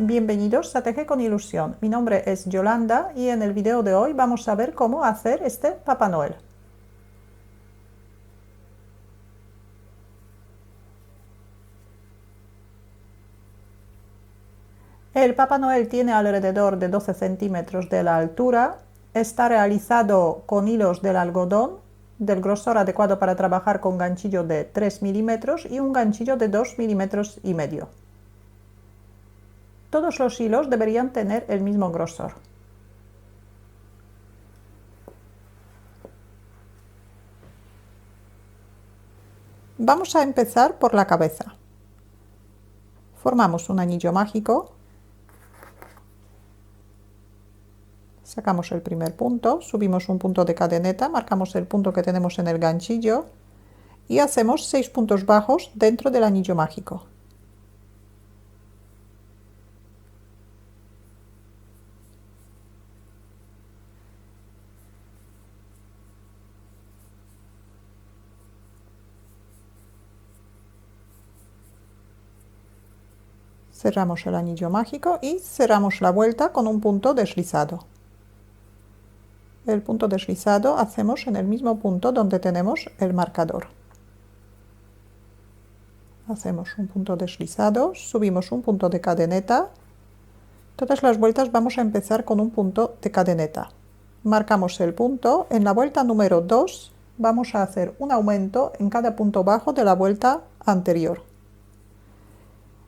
Bienvenidos a Teje con Ilusión. Mi nombre es Yolanda y en el video de hoy vamos a ver cómo hacer este Papá Noel. El Papá Noel tiene alrededor de 12 centímetros de la altura, está realizado con hilos del algodón del grosor adecuado para trabajar con ganchillo de 3 milímetros y un ganchillo de 2 milímetros y medio. Todos los hilos deberían tener el mismo grosor. Vamos a empezar por la cabeza. Formamos un anillo mágico, sacamos el primer punto, subimos un punto de cadeneta, marcamos el punto que tenemos en el ganchillo y hacemos 6 puntos bajos dentro del anillo mágico. Cerramos el anillo mágico y cerramos la vuelta con un punto deslizado. El punto deslizado hacemos en el mismo punto donde tenemos el marcador. Hacemos un punto deslizado, subimos un punto de cadeneta. Todas las vueltas vamos a empezar con un punto de cadeneta. Marcamos el punto. En la vuelta número 2 vamos a hacer un aumento en cada punto bajo de la vuelta anterior.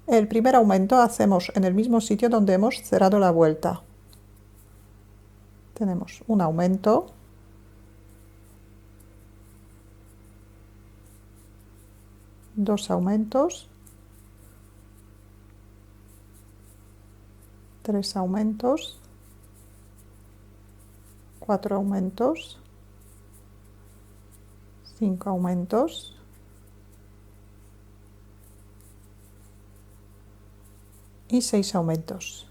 El primer aumento hacemos en el mismo sitio donde hemos cerrado la vuelta. Tenemos un aumento, dos aumentos, tres aumentos, cuatro aumentos, cinco aumentos, y 6 aumentos.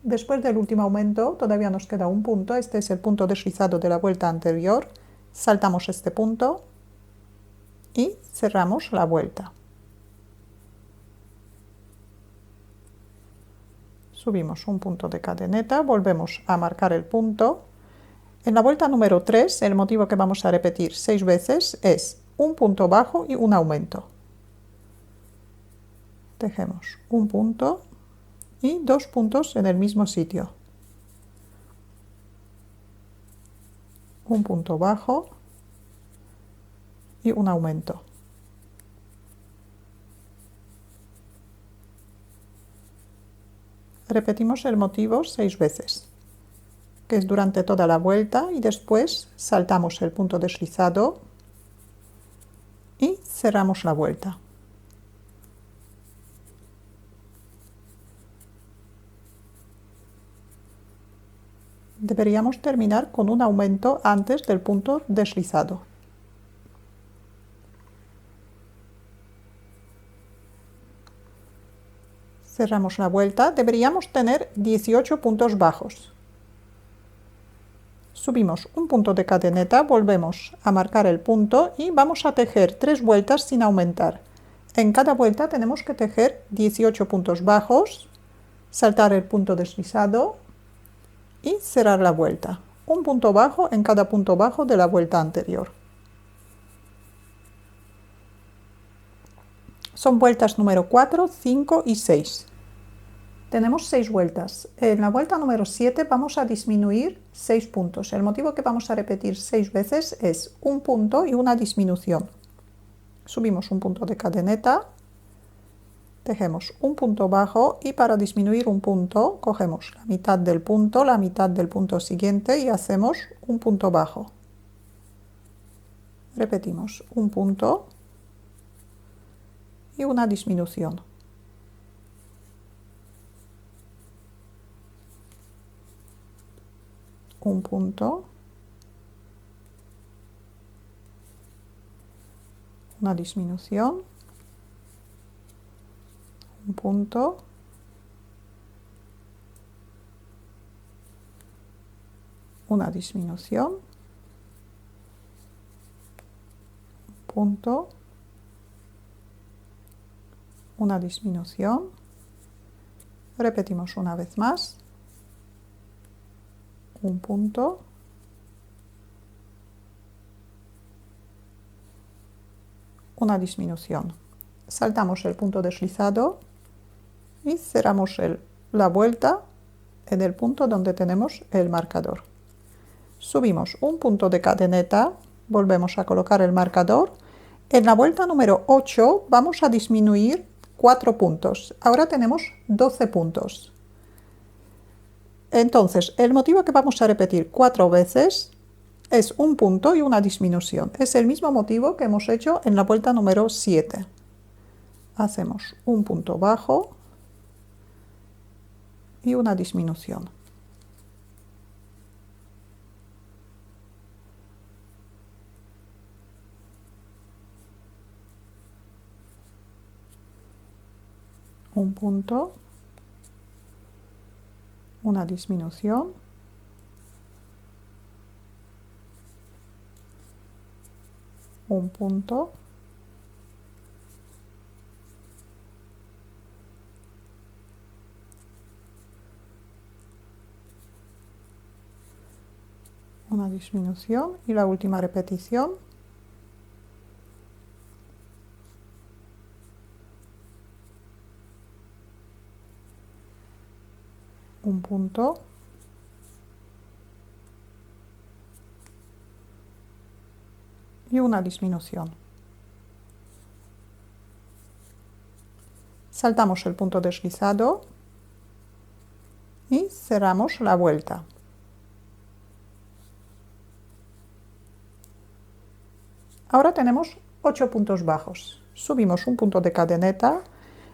Después del último aumento todavía nos queda un punto, este es el punto deslizado de la vuelta anterior, saltamos este punto y cerramos la vuelta. Subimos un punto de cadeneta, volvemos a marcar el punto. En la vuelta número 3 el motivo que vamos a repetir 6 veces es un punto bajo y un aumento. Tejemos un punto y 2 puntos en el mismo sitio. Un punto bajo y un aumento. Repetimos el motivo 6 veces, que es durante toda la vuelta, y después saltamos el punto deslizado y cerramos la vuelta. Deberíamos terminar con un aumento antes del punto deslizado. Cerramos la vuelta, deberíamos tener 18 puntos bajos. Subimos un punto de cadeneta, volvemos a marcar el punto y vamos a tejer 3 vueltas sin aumentar. En cada vuelta tenemos que tejer 18 puntos bajos, saltar el punto deslizado y cerrar la vuelta. Un punto bajo en cada punto bajo de la vuelta anterior. Son vueltas número 4, 5 y 6. Tenemos 6 vueltas. En la vuelta número 7 vamos a disminuir 6 puntos. El motivo que vamos a repetir 6 veces es un punto y una disminución. Subimos un punto de cadeneta, tejemos un punto bajo y para disminuir un punto cogemos la mitad del punto siguiente y hacemos un punto bajo. Repetimos un punto y una disminución. Un punto, una disminución, un punto, una disminución, un punto, una disminución. Repetimos una vez más. Un punto. Una disminución. Saltamos el punto deslizado y cerramos la vuelta en el punto donde tenemos el marcador. Subimos un punto de cadeneta, volvemos a colocar el marcador. En la vuelta número 8 vamos a disminuir 4 puntos. Ahora tenemos 12 puntos. Entonces, el motivo que vamos a repetir 4 veces es un punto y una disminución. Es el mismo motivo que hemos hecho en la vuelta número 7. Hacemos un punto bajo y una disminución. Un punto, una disminución, un punto, una disminución y la última repetición. Un punto, y una disminución. Saltamos el punto deslizado y cerramos la vuelta. Ahora tenemos 8 puntos bajos. Subimos un punto de cadeneta,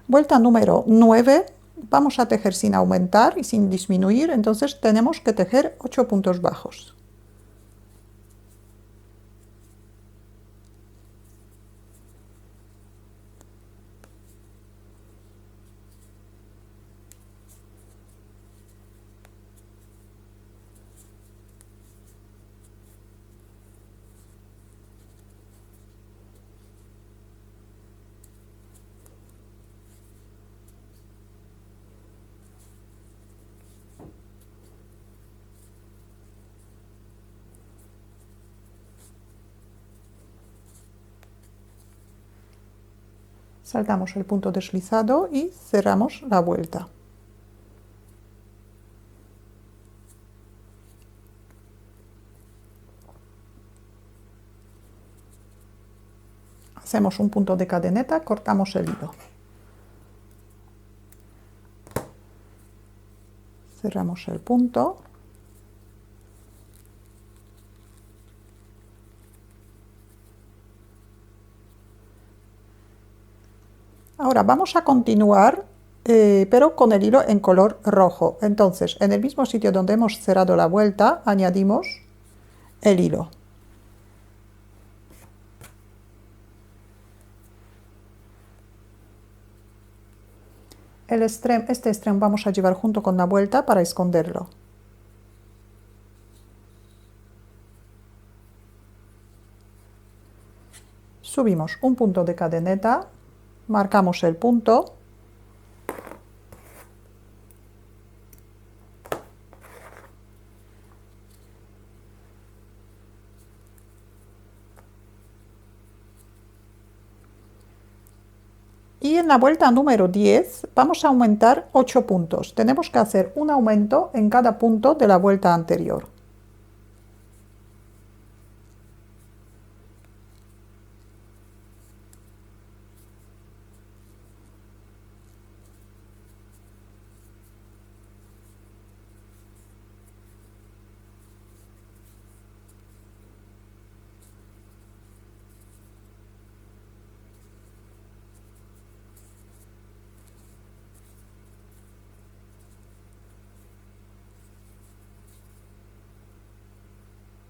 vuelta número 9, vamos a tejer sin aumentar y sin disminuir, entonces tenemos que tejer 8 puntos bajos. Saltamos el punto deslizado y cerramos la vuelta. Hacemos un punto de cadeneta, cortamos el hilo. Cerramos el punto. Ahora vamos a continuar, pero con el hilo en color rojo. Entonces, en el mismo sitio donde hemos cerrado la vuelta, añadimos el hilo. Este extremo vamos a llevar junto con la vuelta para esconderlo. Subimos un punto de cadeneta, marcamos el punto, y en la vuelta número 10 vamos a aumentar 8 puntos. Tenemos que hacer un aumento en cada punto de la vuelta anterior.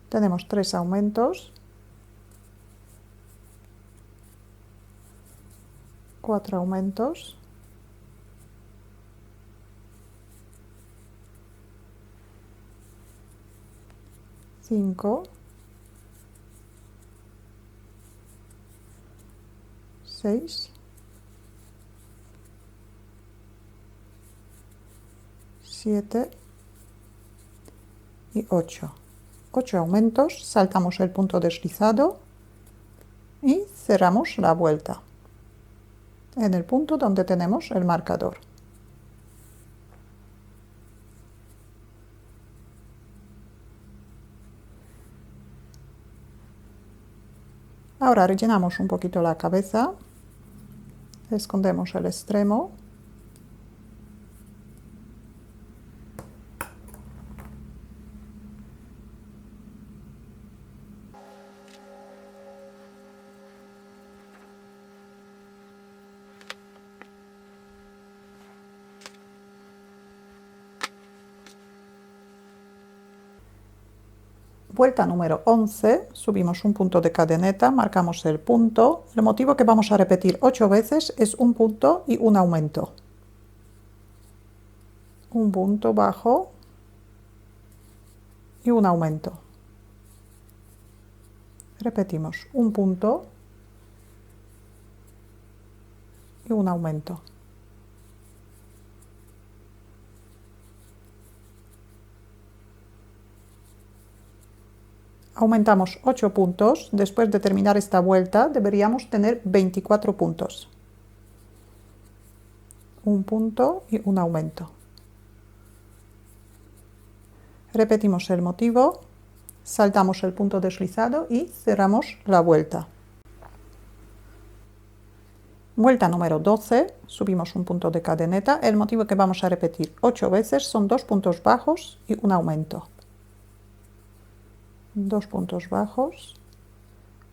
Tenemos 3 aumentos, 4 aumentos, 5, 6, 7 y 8. 8 aumentos, saltamos el punto deslizado y cerramos la vuelta en el punto donde tenemos el marcador. Ahora rellenamos un poquito la cabeza, escondemos el extremo . Vuelta número 11, subimos un punto de cadeneta, marcamos el punto. El motivo que vamos a repetir 8 veces es un punto y un aumento. Un punto bajo y un aumento. Repetimos un punto y un aumento. Aumentamos 8 puntos. Después de terminar esta vuelta deberíamos tener 24 puntos. Un punto y un aumento. Repetimos el motivo, saltamos el punto deslizado y cerramos la vuelta. Vuelta número 12, subimos un punto de cadeneta. El motivo que vamos a repetir 8 veces son 2 puntos bajos y un aumento. 2 puntos bajos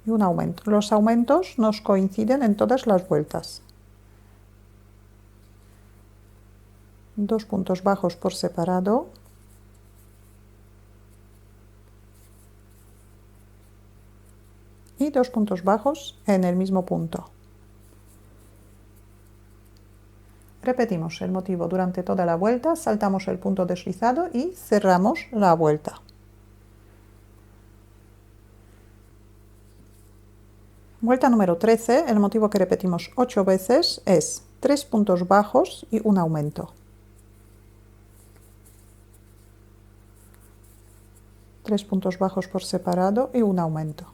y un aumento. Los aumentos nos coinciden en todas las vueltas. 2 puntos bajos por separado. Y 2 puntos bajos en el mismo punto. Repetimos el motivo durante toda la vuelta, saltamos el punto deslizado y cerramos la vuelta. Vuelta número 13, el motivo que repetimos 8 veces es 3 puntos bajos y un aumento. 3 puntos bajos por separado y un aumento.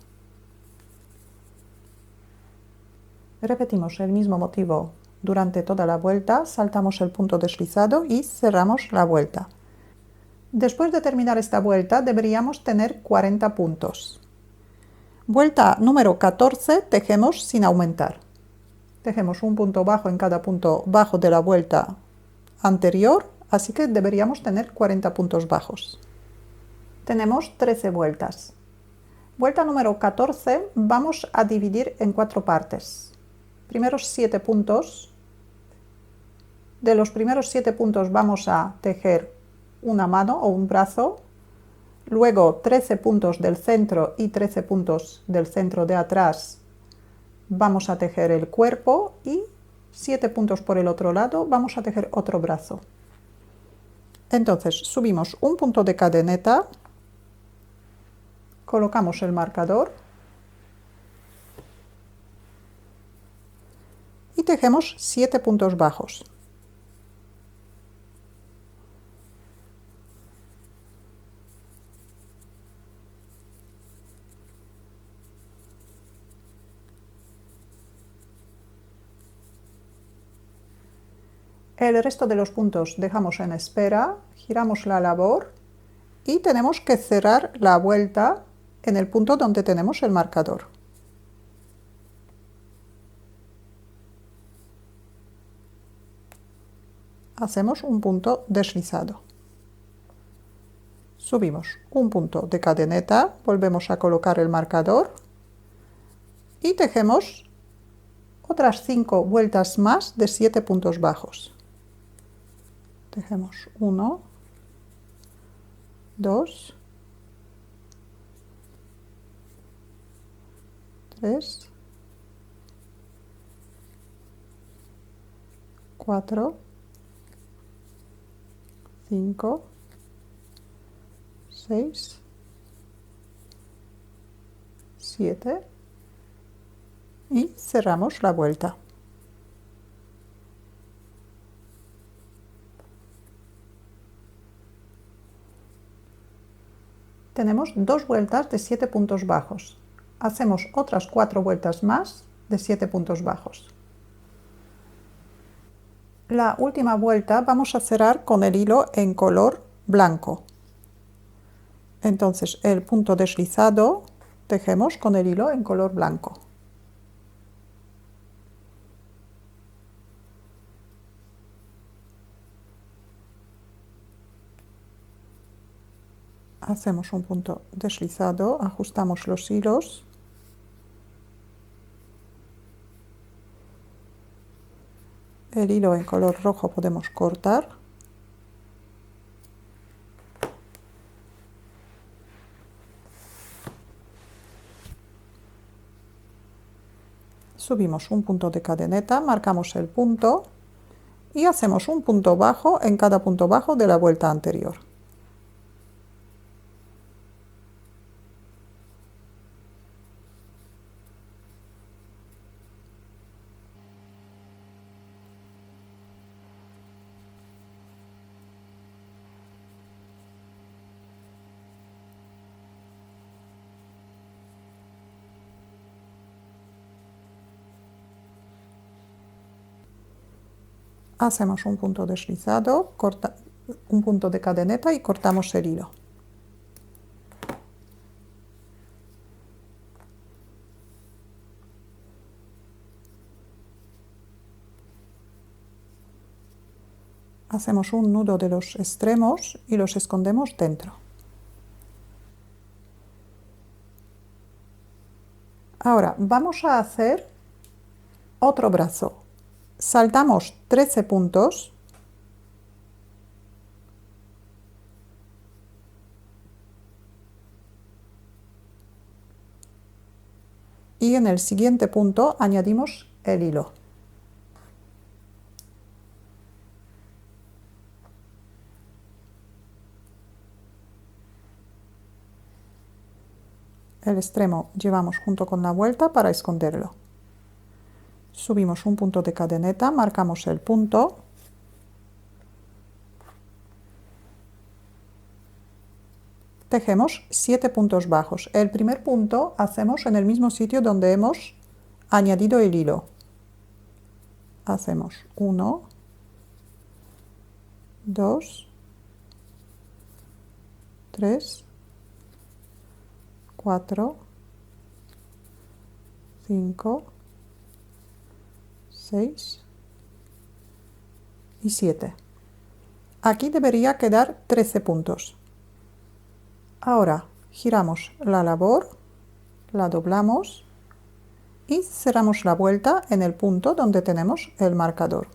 Repetimos el mismo motivo durante toda la vuelta, saltamos el punto deslizado y cerramos la vuelta. Después de terminar esta vuelta deberíamos tener 40 puntos. Vuelta número 14, tejemos sin aumentar. Tejemos un punto bajo en cada punto bajo de la vuelta anterior, así que deberíamos tener 40 puntos bajos. Tenemos 13 vueltas. Vuelta número 14 vamos a dividir en 4 partes. Primeros 7 puntos. De los primeros 7 puntos vamos a tejer una mano o un brazo. Luego 13 puntos del centro y 13 puntos del centro de atrás vamos a tejer el cuerpo y 7 puntos por el otro lado vamos a tejer otro brazo. Entonces subimos un punto de cadeneta, colocamos el marcador y tejemos 7 puntos bajos. El resto de los puntos dejamos en espera, giramos la labor y tenemos que cerrar la vuelta en el punto donde tenemos el marcador. Hacemos un punto deslizado. Subimos un punto de cadeneta, volvemos a colocar el marcador y tejemos otras 5 vueltas más de 7 puntos bajos. Tejemos 1, 2, 3, 4, 5, 6, 7 y cerramos la vuelta. tenemos 2 vueltas de 7 puntos bajos. Hacemos otras 4 vueltas más de 7 puntos bajos. La última vuelta vamos a cerrar con el hilo en color blanco. Entonces el punto deslizado tejemos con el hilo en color blanco. Hacemos un punto deslizado, ajustamos los hilos. El hilo en color rojo podemos cortar. Subimos un punto de cadeneta, marcamos el punto y hacemos un punto bajo en cada punto bajo de la vuelta anterior. Hacemos un punto deslizado, un punto de cadeneta y cortamos el hilo. Hacemos un nudo de los extremos y los escondemos dentro. Ahora vamos a hacer otro brazo. Saltamos 13 puntos y en el siguiente punto añadimos el hilo. El extremo llevamos junto con la vuelta para esconderlo. Subimos un punto de cadeneta, marcamos el punto. Tejemos 7 puntos bajos. El primer punto hacemos en el mismo sitio donde hemos añadido el hilo. Hacemos 1, 2, 3, 4, 5, 6 y 7. Aquí debería quedar 13 puntos. Ahora giramos la labor, la doblamos y cerramos la vuelta en el punto donde tenemos el marcador.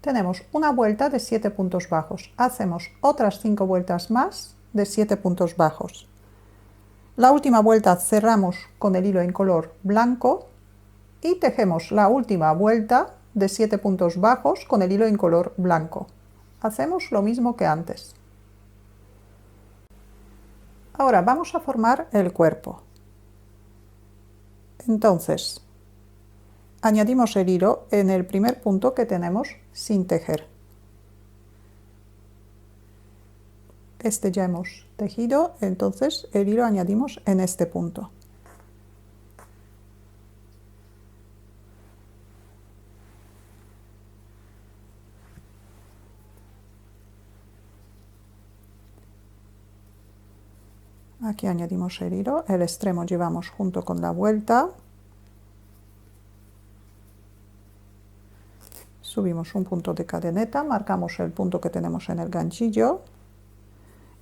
Tenemos una vuelta de 7 puntos bajos. Hacemos otras 5 vueltas más de 7 puntos bajos. La última vuelta cerramos con el hilo en color blanco y tejemos la última vuelta de 7 puntos bajos con el hilo en color blanco. Hacemos lo mismo que antes. Ahora vamos a formar el cuerpo. Entonces, añadimos el hilo en el primer punto que tenemos sin tejer. Este ya hemos tejido, entonces el hilo añadimos en este punto. Aquí añadimos el hilo, el extremo llevamos junto con la vuelta. Subimos un punto de cadeneta, marcamos el punto que tenemos en el ganchillo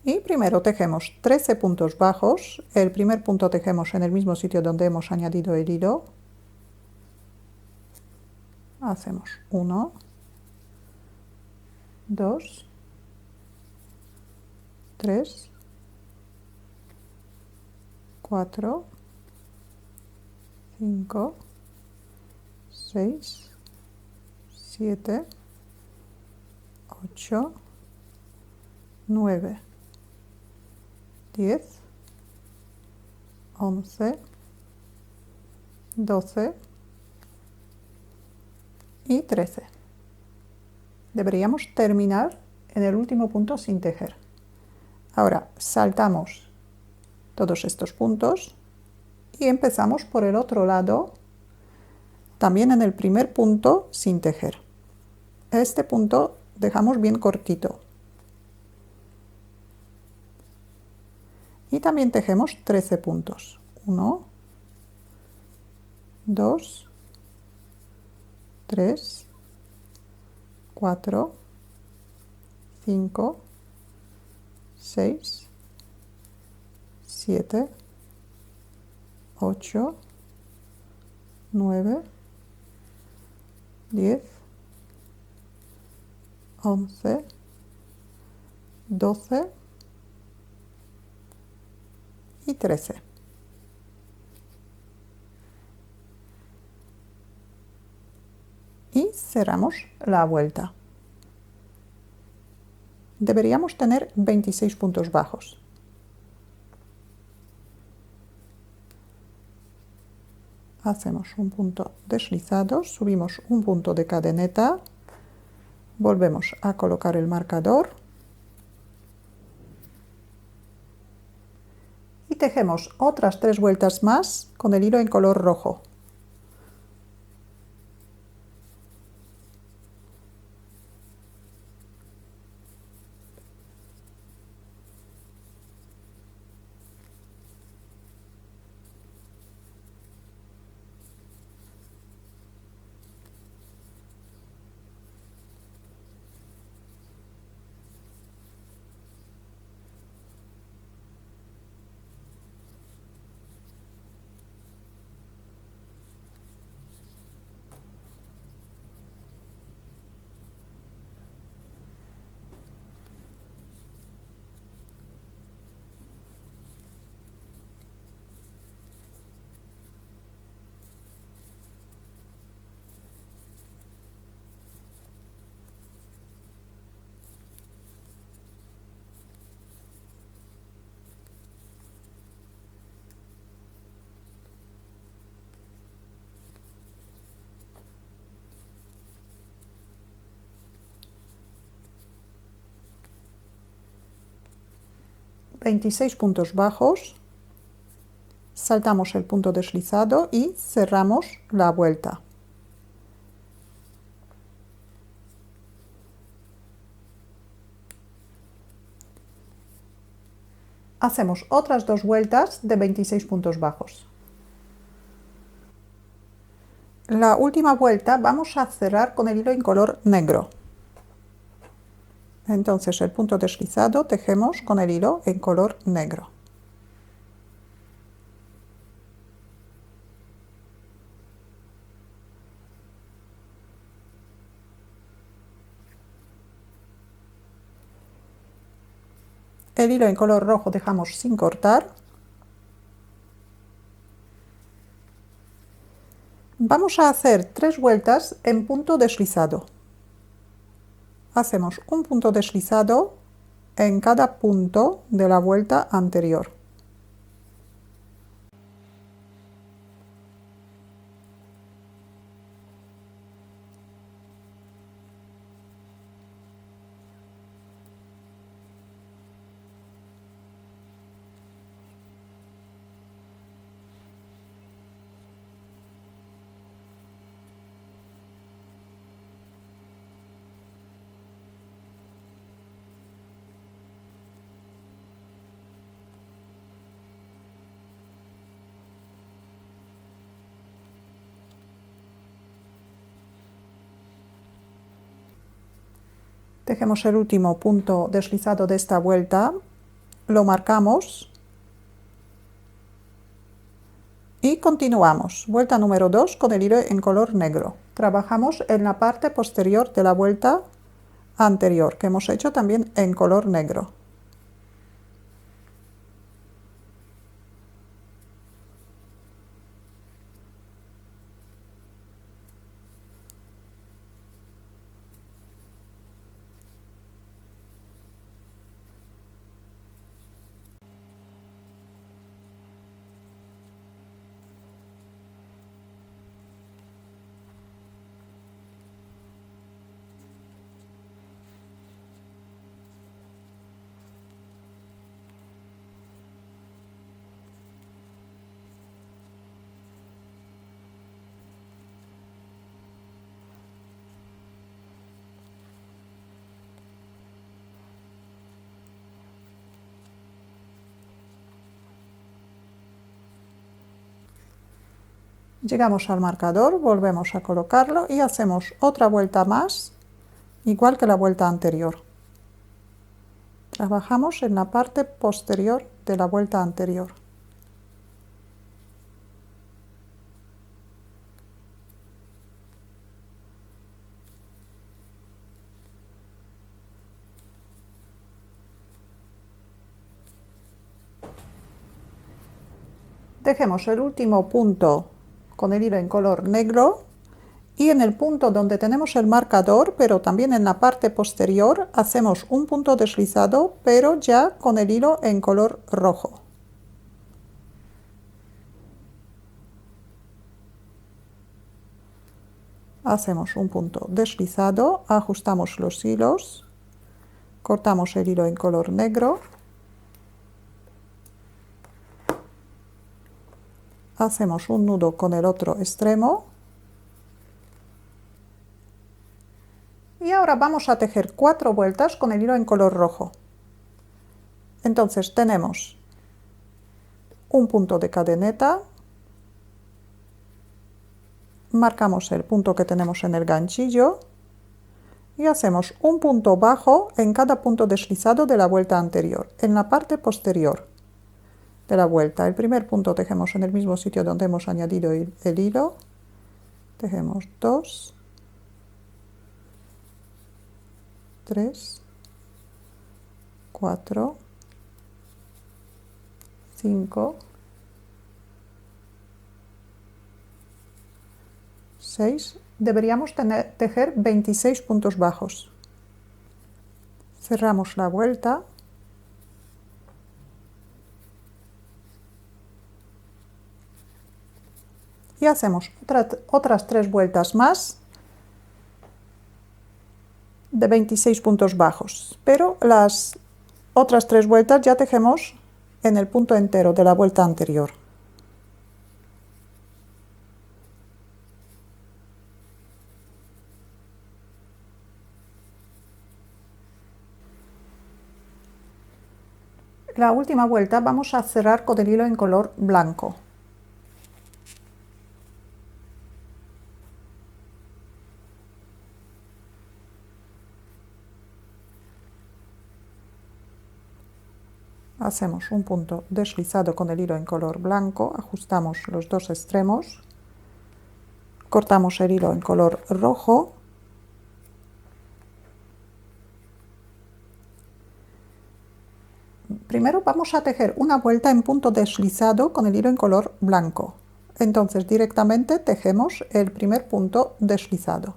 y primero tejemos 13 puntos bajos. El primer punto tejemos en el mismo sitio donde hemos añadido el hilo. Hacemos 1, 2, 3, 4, 5, 6, 7, 8, 9, 10, 11, 12 y 13. Deberíamos terminar en el último punto sin tejer. Ahora saltamos todos estos puntos y empezamos por el otro lado, también en el primer punto sin tejer. Este punto dejamos bien cortito. Y también tejemos 13 puntos. 1, 2, 3, 4, 5, 6, 7, 8, 9, 10, 11, 12 y 13. Y cerramos la vuelta. Deberíamos tener 26 puntos bajos. Hacemos un punto deslizado, subimos un punto de cadeneta, volvemos a colocar el marcador y tejemos otras 3 vueltas más con el hilo en color rojo. ...26 puntos bajos, saltamos el punto deslizado y cerramos la vuelta. Hacemos otras 2 vueltas de 26 puntos bajos. La última vuelta vamos a cerrar con el hilo en color negro. Entonces el punto deslizado tejemos con el hilo en color negro. El hilo en color rojo dejamos sin cortar. Vamos a hacer 3 vueltas en punto deslizado. Hacemos un punto deslizado en cada punto de la vuelta anterior. Tejemos el último punto deslizado de esta vuelta, lo marcamos y continuamos. Vuelta número 2 con el hilo en color negro. Trabajamos en la parte posterior de la vuelta anterior, que hemos hecho también en color negro. Llegamos al marcador, volvemos a colocarlo y hacemos otra vuelta más, igual que la vuelta anterior. Trabajamos en la parte posterior de la vuelta anterior. Dejemos el último punto con el hilo en color negro y en el punto donde tenemos el marcador, pero también en la parte posterior, hacemos un punto deslizado, pero ya con el hilo en color rojo. Hacemos un punto deslizado, ajustamos los hilos, cortamos el hilo en color negro, hacemos un nudo con el otro extremo y ahora vamos a tejer 4 vueltas con el hilo en color rojo. Entonces tenemos un punto de cadeneta, marcamos el punto que tenemos en el ganchillo y hacemos un punto bajo en cada punto deslizado de la vuelta anterior, en la parte posterior de la vuelta. El primer punto tejemos en el mismo sitio donde hemos añadido el hilo, tejemos 2, 3, 4, 5, 6, deberíamos tejer 26 puntos bajos. Cerramos la vuelta y hacemos otras 3 vueltas más de 26 puntos bajos, pero las otras 3 vueltas ya tejemos en el punto entero de la vuelta anterior. La última vuelta vamos a cerrar con el hilo en color blanco. Hacemos un punto deslizado con el hilo en color blanco, ajustamos los dos extremos, cortamos el hilo en color rojo Primero vamos a tejer una vuelta en punto deslizado con el hilo en color blanco. Entonces directamente tejemos el primer punto deslizado.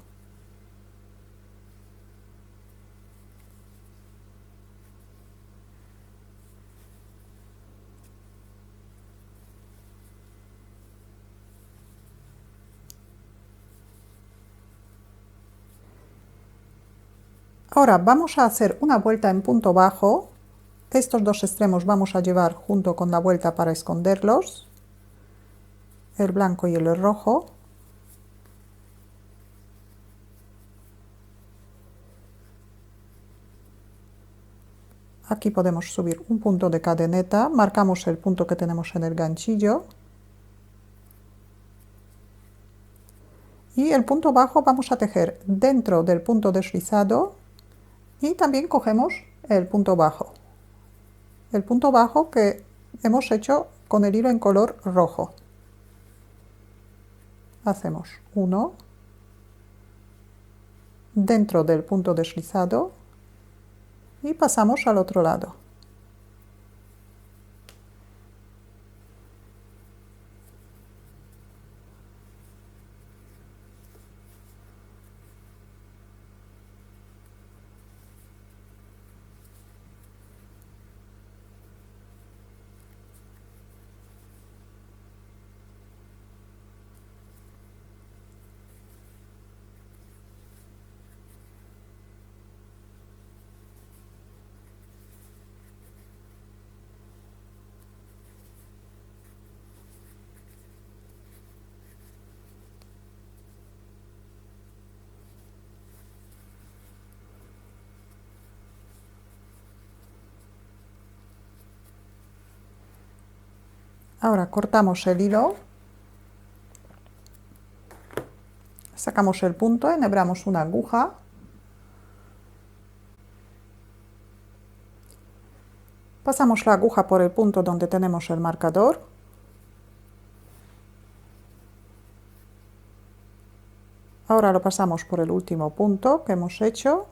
Ahora vamos a hacer una vuelta en punto bajo. Estos dos extremos vamos a llevar junto con la vuelta para esconderlos, el blanco y el rojo. Aquí podemos subir un punto de cadeneta, marcamos el punto que tenemos en el ganchillo. Y el punto bajo vamos a tejer dentro del punto deslizado y también cogemos el punto bajo. El punto bajo que hemos hecho con el hilo en color rojo. Hacemos uno dentro del punto deslizado y pasamos al otro lado. Ahora cortamos el hilo Sacamos el punto, enhebramos una aguja. Pasamos la aguja por el punto donde tenemos el marcador. Ahora lo pasamos por el último punto que hemos hecho.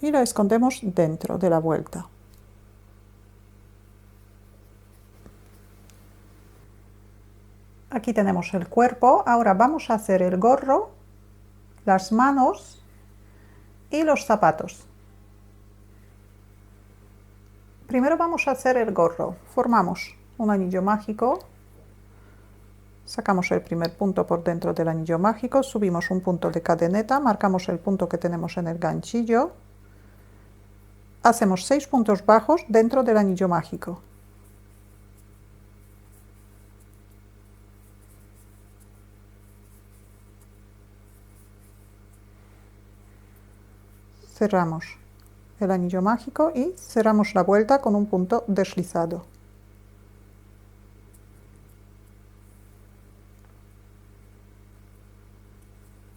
Y lo escondemos dentro de la vuelta. Aquí tenemos el cuerpo. Ahora vamos a hacer el gorro, las manos y los zapatos. Primero vamos a hacer el gorro. Formamos un anillo mágico. Sacamos el primer punto por dentro del anillo mágico, subimos un punto de cadeneta, marcamos el punto que tenemos en el ganchillo. Hacemos 6 puntos bajos dentro del anillo mágico. Cerramos el anillo mágico y cerramos la vuelta con un punto deslizado.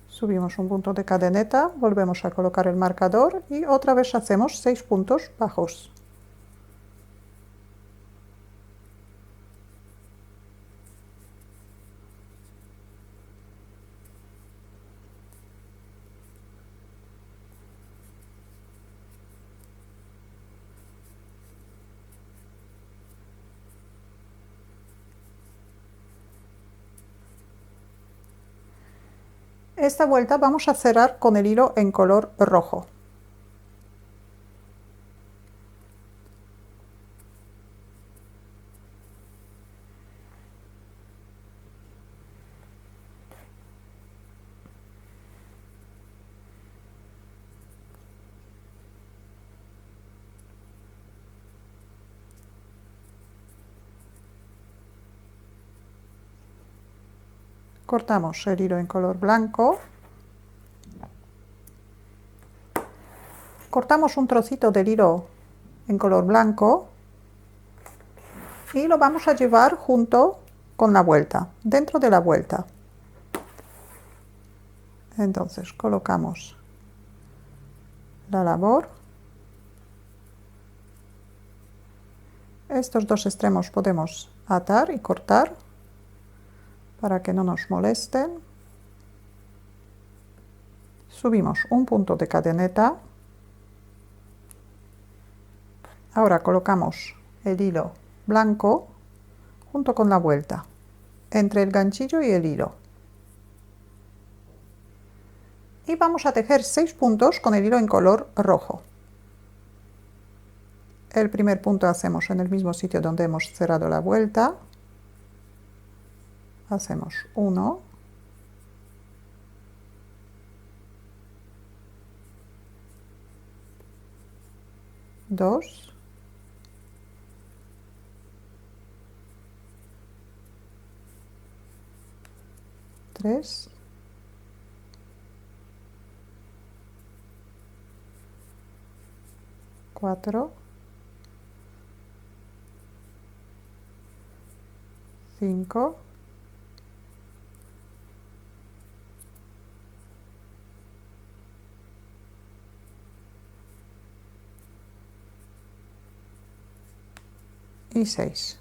Subimos un punto de cadeneta, volvemos a colocar el marcador y otra vez hacemos 6 puntos bajos. Esta vuelta vamos a cerrar con el hilo en color rojo. Cortamos el hilo en color blanco. Cortamos un trocito del hilo en color blanco y lo vamos a llevar junto con la vuelta, dentro de la vuelta. Entonces colocamos la labor. Estos dos extremos podemos atar y cortar para que no nos molesten. Subimos un punto de cadeneta. Ahora colocamos el hilo blanco junto con la vuelta, entre el ganchillo y el hilo. Y vamos a tejer 6 puntos con el hilo en color rojo. El primer punto hacemos en el mismo sitio donde hemos cerrado la vuelta. Hacemos 1, 2, 3, 4, 5, 6.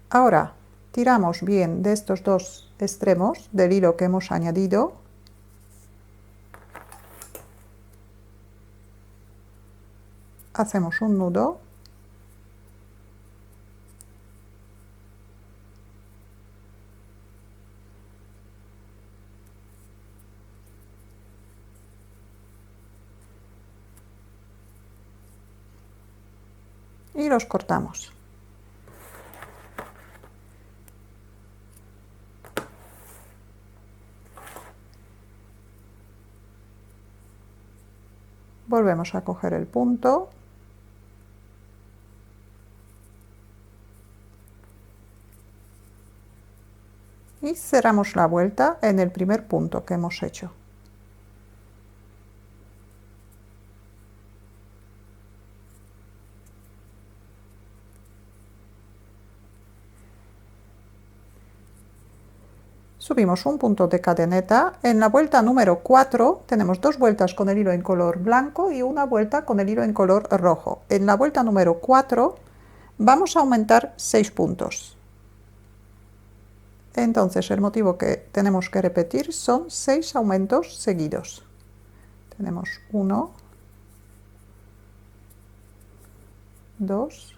Ahora tiramos bien de estos dos extremos del hilo que hemos añadido. Hacemos un nudo. Y los cortamos. Volvemos a coger el punto. Y cerramos la vuelta en el primer punto que hemos hecho. Subimos un punto de cadeneta. En la vuelta número 4 tenemos 2 vueltas con el hilo en color blanco y una vuelta con el hilo en color rojo. En la vuelta número 4 vamos a aumentar 6 puntos. Entonces el motivo que tenemos que repetir son 6 aumentos seguidos. Tenemos 1, 2,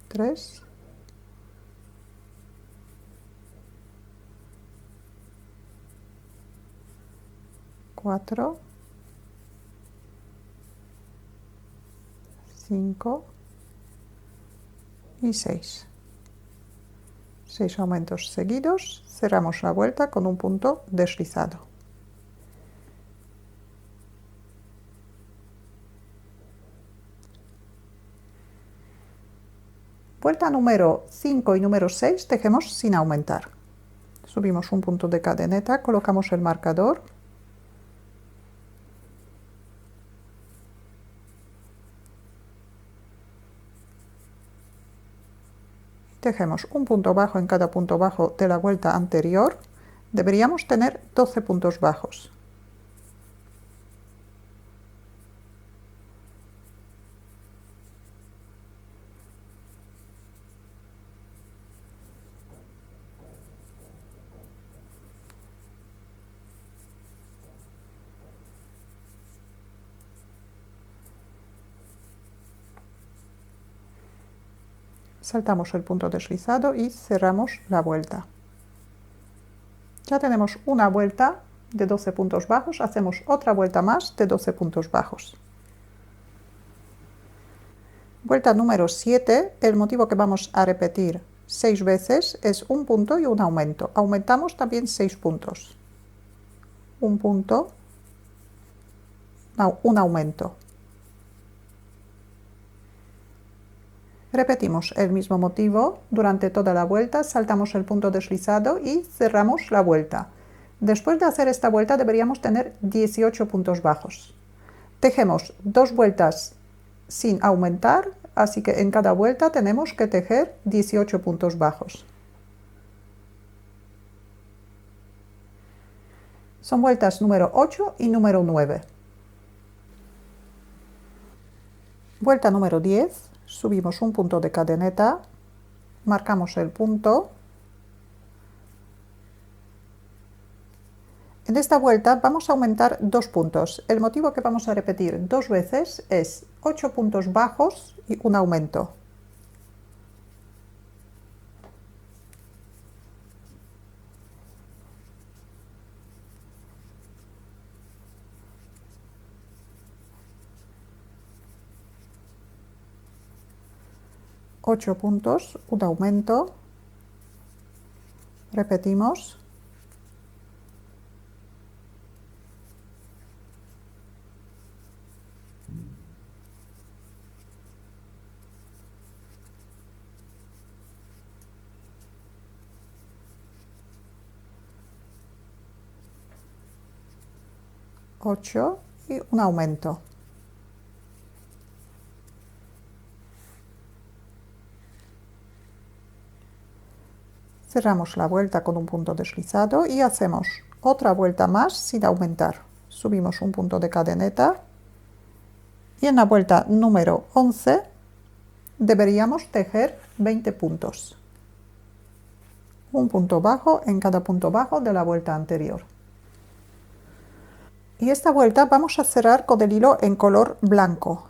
3, 4, 5 y 6. 6 aumentos seguidos, cerramos la vuelta con un punto deslizado. Vuelta número 5 y número 6 tejemos sin aumentar. Subimos un punto de cadeneta, colocamos el marcador. Tejemos un punto bajo en cada punto bajo de la vuelta anterior. Deberíamos tener 12 puntos bajos. Saltamos el punto deslizado y cerramos la vuelta. Ya tenemos una vuelta de 12 puntos bajos, hacemos otra vuelta más de 12 puntos bajos. Vuelta número 7, el motivo que vamos a repetir 6 veces es un punto y un aumento. Aumentamos también 6 puntos. Un punto, un aumento. Repetimos el mismo motivo durante toda la vuelta, saltamos el punto deslizado y cerramos la vuelta. Después de hacer esta vuelta deberíamos tener 18 puntos bajos. Tejemos 2 vueltas sin aumentar, así que en cada vuelta tenemos que tejer 18 puntos bajos. Son vueltas número 8 y número 9. Vuelta número 10. Subimos un punto de cadeneta, marcamos el punto. En esta vuelta vamos a aumentar 2 puntos. El motivo que vamos a repetir 2 veces es 8 puntos bajos y un aumento. Ocho puntos, un aumento. Repetimos. Ocho y un aumento. Cerramos la vuelta con un punto deslizado y hacemos otra vuelta más sin aumentar. Subimos un punto de cadeneta y en la vuelta número 11 deberíamos tejer 20 puntos. Un punto bajo en cada punto bajo de la vuelta anterior. Y esta vuelta vamos a cerrar con el hilo en color blanco.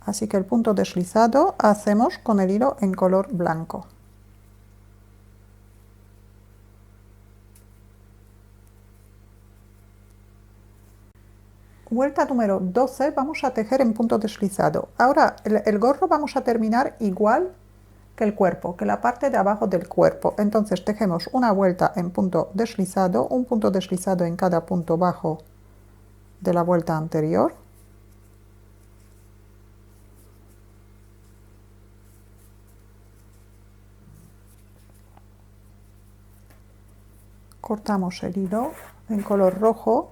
Así que el punto deslizado hacemos con el hilo en color blanco. Vuelta número 12 vamos a tejer en punto deslizado. Ahora el gorro vamos a terminar igual que el cuerpo, que la parte de abajo del cuerpo. Entonces tejemos una vuelta en punto deslizado, un punto deslizado en cada punto bajo de la vuelta anterior. Cortamos el hilo en color rojo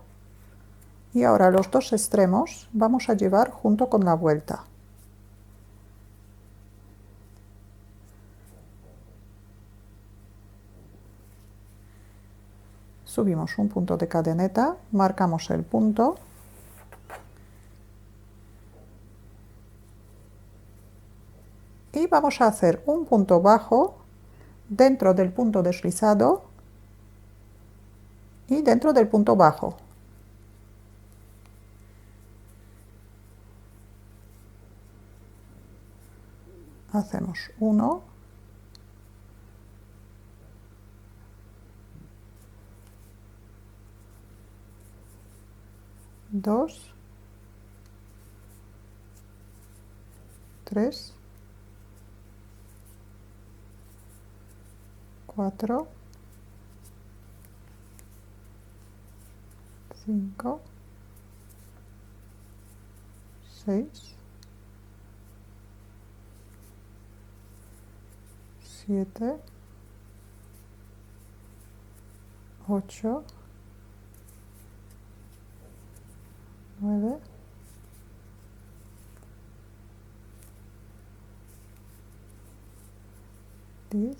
Y ahora los dos extremos vamos a llevar junto con la vuelta. Subimos un punto de cadeneta, marcamos el punto y vamos a hacer un punto bajo dentro del punto deslizado y dentro del punto bajo. Hacemos 1, 2, 3, 4, 5, 6, 7, 8, 9, 10.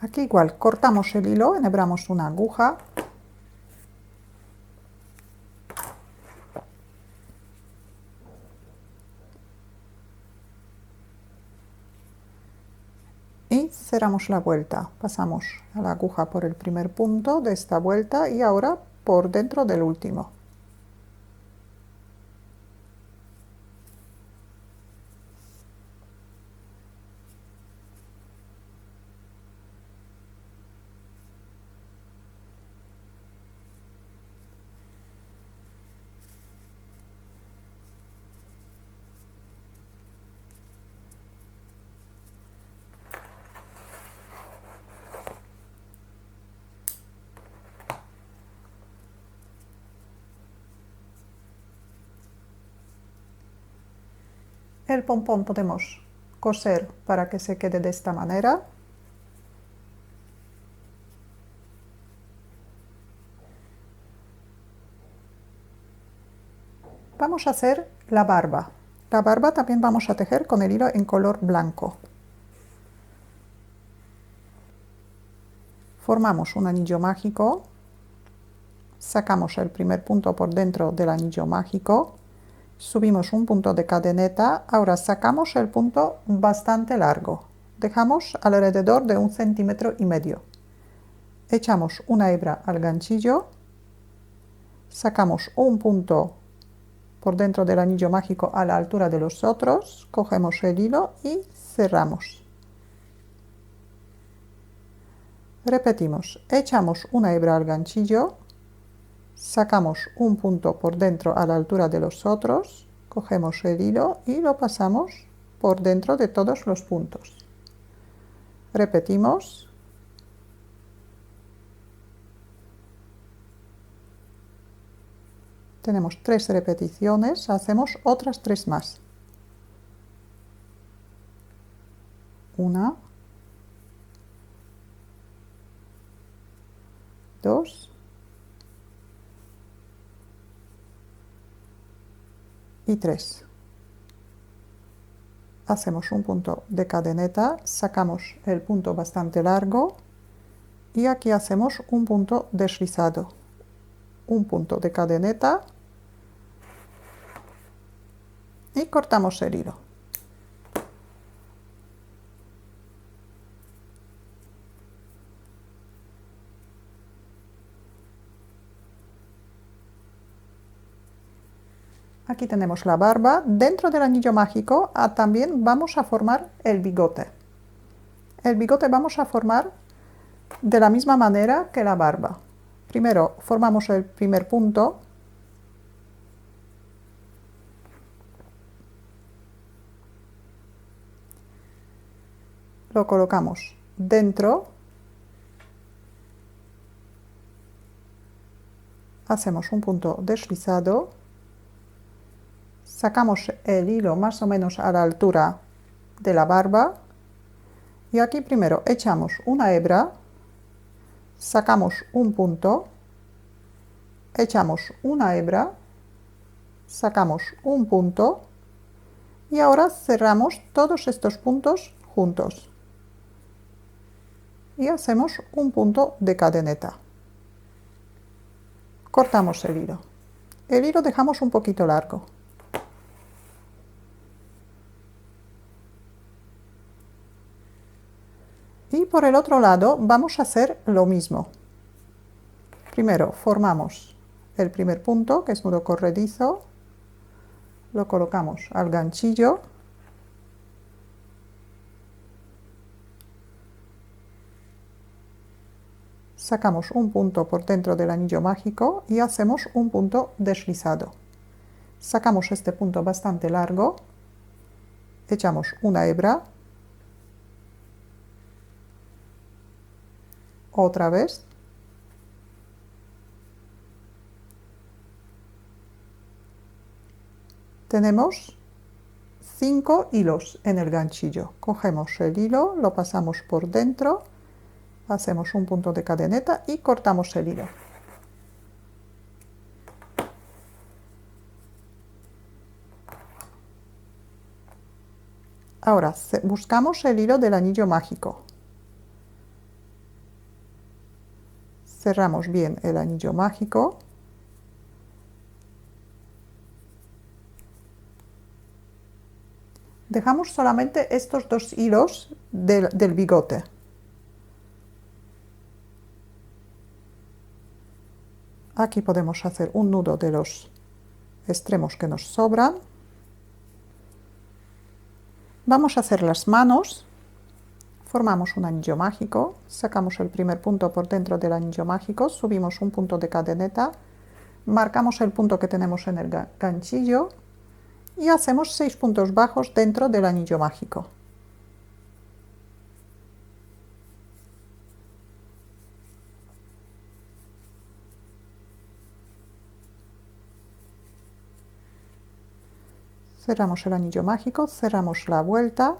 Aquí igual, cortamos el hilo, enhebramos una aguja. Y cerramos la vuelta. Pasamos a la aguja por el primer punto de esta vuelta y ahora por dentro del último. El pompón podemos coser para que se quede de esta manera. Vamos a hacer la barba. La barba también vamos a tejer con el hilo en color blanco. Formamos un anillo mágico, sacamos el primer punto por dentro del anillo mágico, subimos un punto de cadeneta, ahora sacamos el punto bastante largo, dejamos alrededor de 1,5 cm. Echamos una hebra al ganchillo, sacamos un punto por dentro del anillo mágico a la altura de los otros, cogemos el hilo y cerramos. Repetimos, echamos una hebra al ganchillo, sacamos un punto por dentro a la altura de los otros, cogemos el hilo y lo pasamos por dentro de todos los puntos. Repetimos. Tenemos 3 repeticiones, hacemos otras 3 más. 1, 2 y 3. Hacemos un punto de cadeneta, sacamos el punto bastante largo y aquí hacemos un punto deslizado. Un punto de cadeneta y cortamos el hilo. Aquí tenemos la barba. Dentro del anillo mágico también vamos a formar el bigote. El bigote vamos a formar de la misma manera que la barba. Primero formamos el primer punto. Lo colocamos dentro. Hacemos un punto deslizado. Sacamos el hilo más o menos a la altura de la barba y aquí primero echamos una hebra, sacamos un punto, echamos una hebra, sacamos un punto y ahora cerramos todos estos puntos juntos y hacemos un punto de cadeneta. Cortamos el hilo. El hilo dejamos un poquito largo. Y por el otro lado vamos a hacer lo mismo. Primero formamos el primer punto, que es nudo corredizo, lo colocamos al ganchillo, sacamos un punto por dentro del anillo mágico y hacemos un punto deslizado. Sacamos este punto bastante largo, echamos una hebra, otra vez, tenemos 5 hilos en el ganchillo. Cogemos el hilo, lo pasamos por dentro, hacemos un punto de cadeneta y cortamos el hilo. Ahora buscamos el hilo del anillo mágico. Cerramos bien el anillo mágico. Dejamos solamente estos dos hilos del bigote. Aquí podemos hacer un nudo de los extremos que nos sobran. Vamos a hacer las manos. Formamos un anillo mágico, sacamos el primer punto por dentro del anillo mágico, subimos un punto de cadeneta, marcamos el punto que tenemos en el ganchillo y hacemos 6 puntos bajos dentro del anillo mágico. Cerramos el anillo mágico, cerramos la vuelta.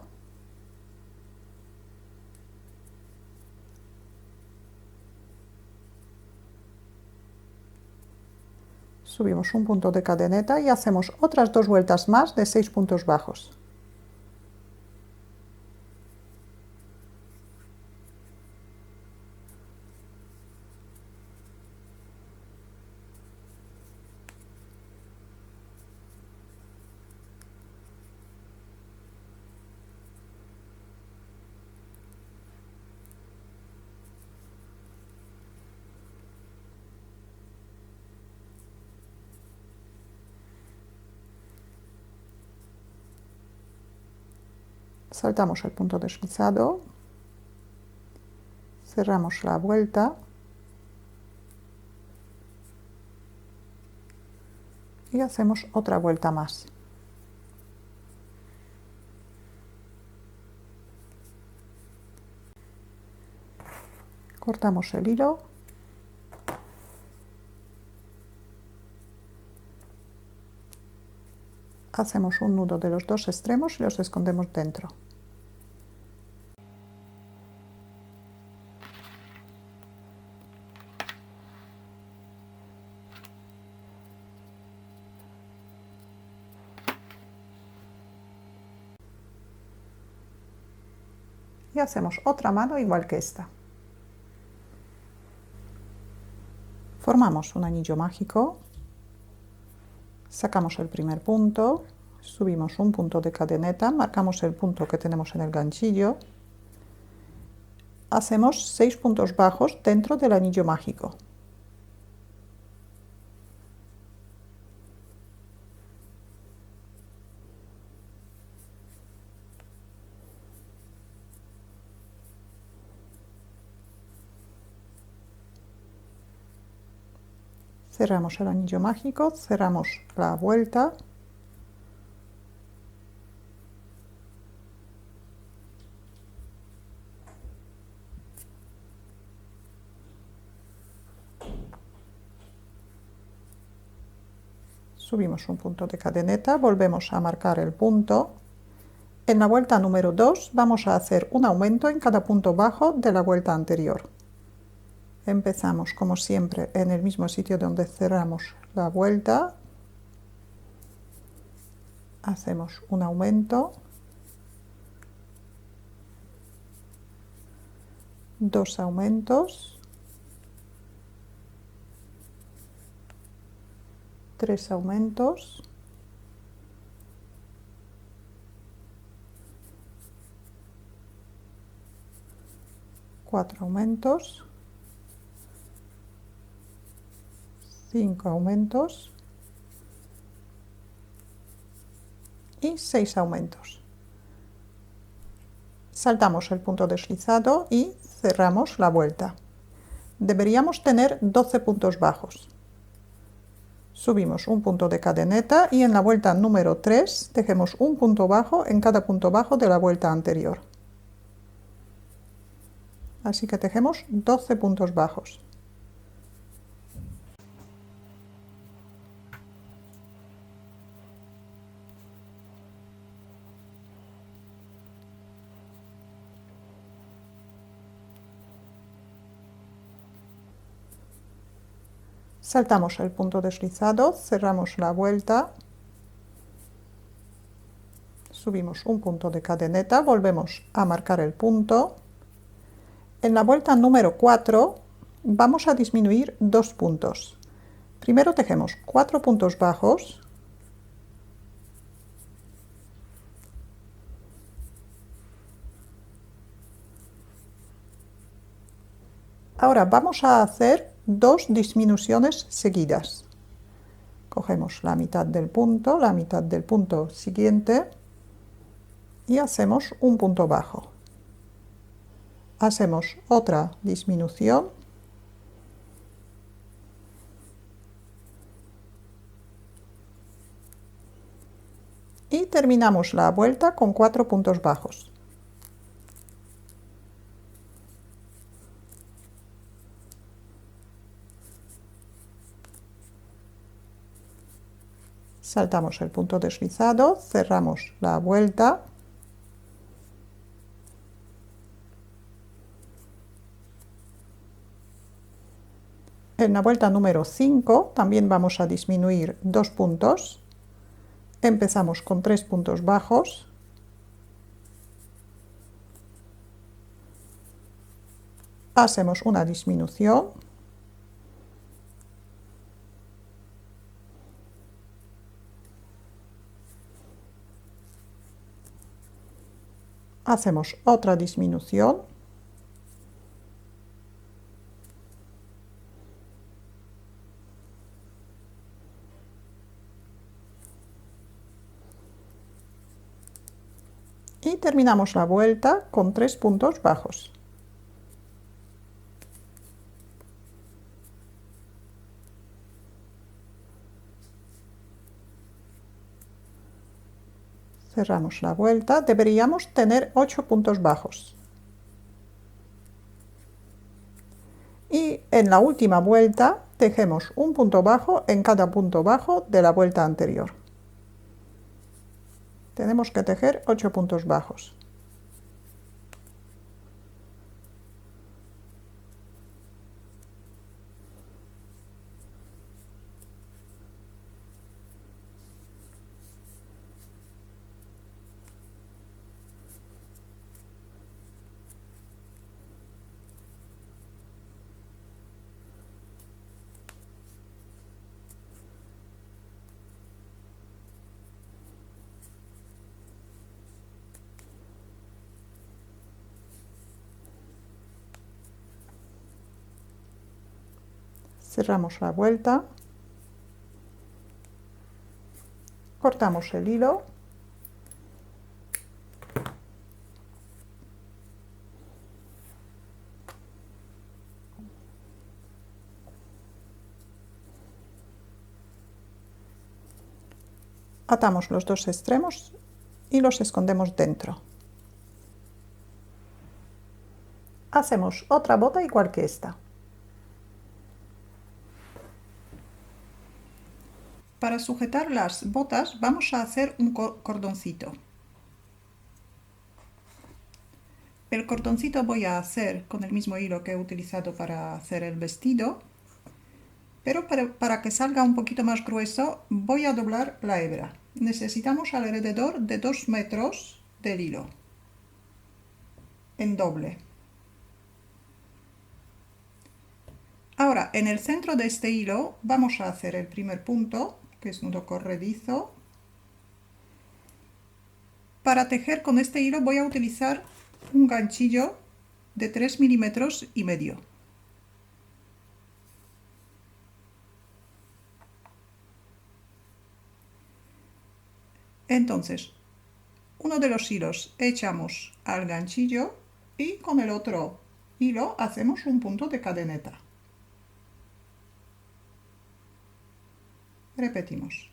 Subimos un punto de cadeneta y hacemos otras 2 vueltas más de 6 puntos bajos. Saltamos el punto deslizado, cerramos la vuelta y hacemos otra vuelta más. Cortamos el hilo. Hacemos un nudo de los dos extremos y los escondemos dentro. Y hacemos otra mano igual que esta. Formamos un anillo mágico, sacamos el primer punto, subimos un punto de cadeneta, marcamos el punto que tenemos en el ganchillo, hacemos 6 puntos bajos dentro del anillo mágico. Cerramos el anillo mágico, cerramos la vuelta. Subimos un punto de cadeneta, volvemos a marcar el punto. En la vuelta número 2 vamos a hacer un aumento en cada punto bajo de la vuelta anterior. Empezamos como siempre en el mismo sitio donde cerramos la vuelta, hacemos un aumento, 2 aumentos, 3 aumentos, 4 aumentos, 5 aumentos y 6 aumentos. Saltamos el punto deslizado y cerramos la vuelta. Deberíamos tener 12 puntos bajos. Subimos un punto de cadeneta y en la vuelta número 3 tejemos un punto bajo en cada punto bajo de la vuelta anterior. Así que tejemos 12 puntos bajos. Saltamos el punto deslizado, cerramos la vuelta, subimos un punto de cadeneta, volvemos a marcar el punto. En la vuelta número 4 vamos a disminuir 2 puntos. Primero tejemos 4 puntos bajos, ahora vamos a hacer 2 disminuciones seguidas. Cogemos la mitad del punto siguiente y hacemos un punto bajo. Hacemos otra disminución y terminamos la vuelta con 4 puntos bajos. Saltamos el punto deslizado, cerramos la vuelta. En la vuelta número 5 también vamos a disminuir 2 puntos. Empezamos con 3 puntos bajos. Hacemos una disminución. Hacemos otra disminución. Y terminamos la vuelta con 3 puntos bajos. Cerramos la vuelta, deberíamos tener 8 puntos bajos. Y en la última vuelta tejemos un punto bajo en cada punto bajo de la vuelta anterior. Tenemos que tejer 8 puntos bajos. Cerramos la vuelta, cortamos el hilo atamos los dos extremos y los escondemos dentro. Hacemos otra bota igual que esta. Para sujetar las botas vamos a hacer un cordoncito. el cordoncito voy a hacer con el mismo hilo que he utilizado para hacer el vestido, pero para que salga un poquito más grueso voy a doblar la hebra. Necesitamos alrededor de 2 metros del hilo en doble. Ahora, en el centro de este hilo vamos a hacer el primer punto, que es nudo corredizo. Para tejer con este hilo voy a utilizar un ganchillo de 3 milímetros y medio. Entonces, uno de los hilos echamos al ganchillo y con el otro hilo hacemos un punto de cadeneta. Repetimos.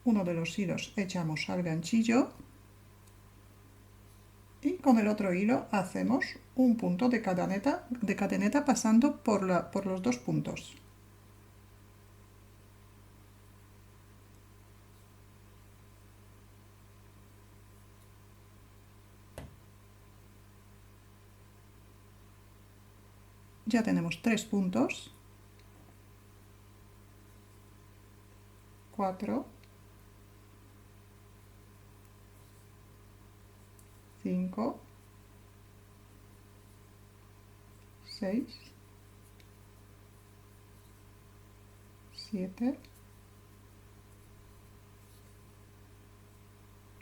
Uno de los hilos echamos al ganchillo y con el otro hilo hacemos un punto de cadeneta pasando por los dos puntos. Ya tenemos 3 puntos, 4, 5, 6, 7,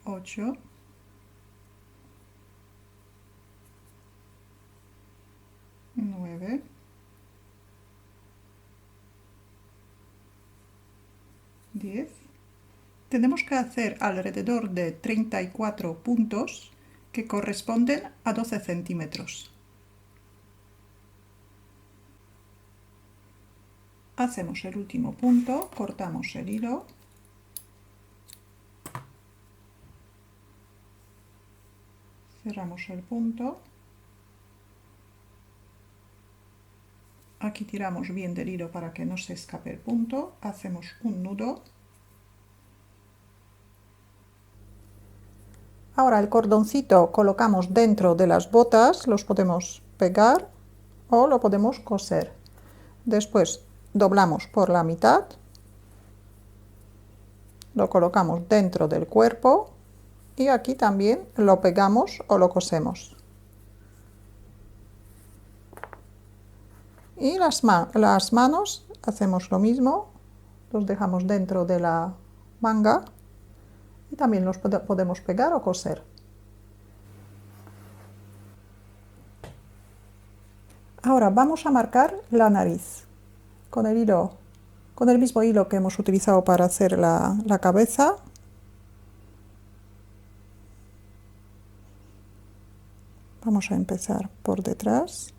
8, 9, 10. Tenemos que hacer alrededor de 34 puntos que corresponden a 12 centímetros. Hacemos el último punto, cortamos el hilo. Cerramos el punto. Aquí tiramos bien del hilo para que no se escape el punto. Hacemos un nudo. Ahora el cordoncito colocamos dentro de las botas, los podemos pegar o lo podemos coser. Después doblamos por la mitad, lo colocamos dentro del cuerpo y aquí también lo pegamos o lo cosemos. Y las manos hacemos lo mismo, los dejamos dentro de la manga y también los podemos pegar o coser. Ahora vamos a marcar la nariz con el mismo hilo que hemos utilizado para hacer la cabeza. Vamos a empezar por detrás.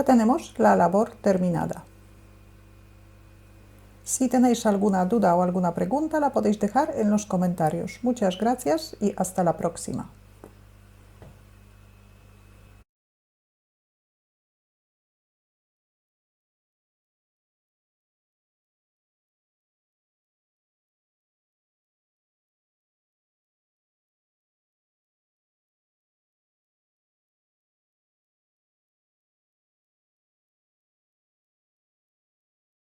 Ya tenemos la labor terminada. Si tenéis alguna duda o alguna pregunta, la podéis dejar en los comentarios. Muchas gracias y hasta la próxima.